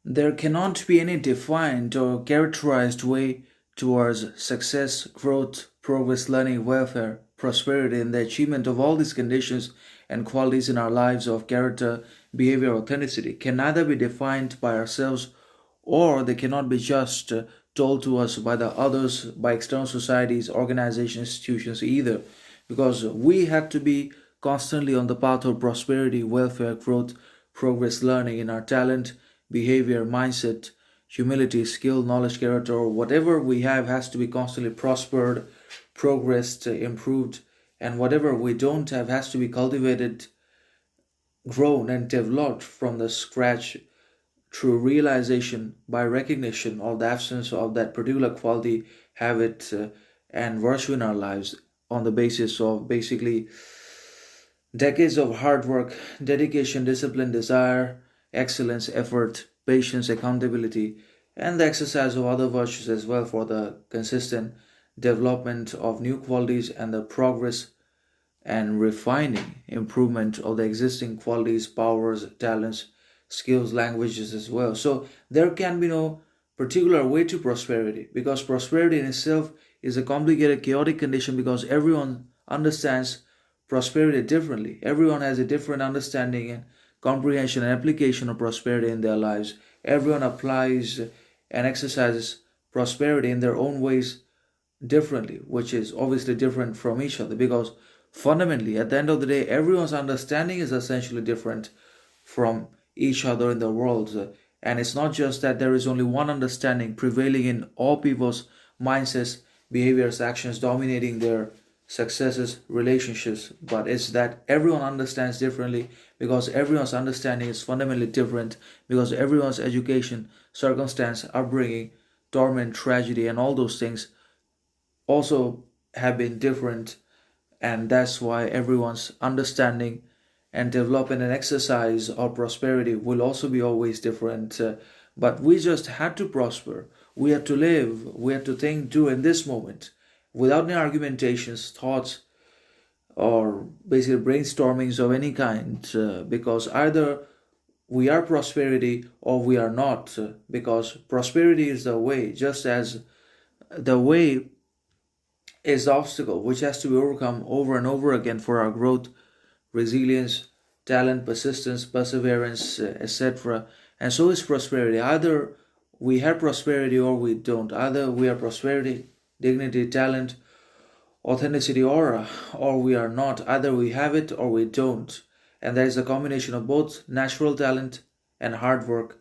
There cannot be any defined or characterized way towards success, growth, progress, learning, welfare, prosperity, and the achievement of all these conditions and qualities in our lives of character, behavior, authenticity can neither be defined by ourselves or they cannot be just told to us by the others, by external societies, organizations, institutions either, because we had to be constantly on the path of prosperity, welfare, growth, progress, learning in our talent, behavior, mindset, humility, skill, knowledge, character, or whatever we have has to be constantly prospered, progressed, improved, and whatever we don't have has to be cultivated, grown, and developed from the scratch through realization by recognition of the absence of that particular quality, habit, and virtue in our lives on the basis of basically decades of hard work, dedication, discipline, desire, excellence, effort, patience, accountability, and the exercise of other virtues as well for the consistent development of new qualities and the progress and refining improvement of the existing qualities, powers, talents, skills, languages as well. So there can be no particular way to prosperity because prosperity in itself is a complicated, chaotic condition because everyone understands prosperity differently. Everyone has a different understanding and comprehension and application of prosperity in their lives. Everyone applies and exercises prosperity in their own ways differently, which is obviously different from each other because fundamentally, at the end of the day, everyone's understanding is essentially different from each other in the world. And it's not just that there is only one understanding prevailing in all people's mindsets, behaviors, actions, dominating their successes, relationships, but it's that everyone understands differently because everyone's understanding is fundamentally different because everyone's education, circumstance, upbringing, torment, tragedy, and all those things also have been different, and that's why everyone's understanding and development and exercise of prosperity will also be always different. But we just had to prosper. We had to live. We had to think, do in this moment, without any argumentations, thoughts, or basically brainstormings of any kind. Because either we are prosperity or we are not. Because prosperity is the way, just as the way is the obstacle which has to be overcome over and over again for our growth, resilience, talent, persistence, perseverance, etc. And so is prosperity. Either we have prosperity or we don't. Either we are prosperity, dignity, talent, authenticity, aura, or we are not. Either we have it or we don't. And there is a combination of both natural talent and hard work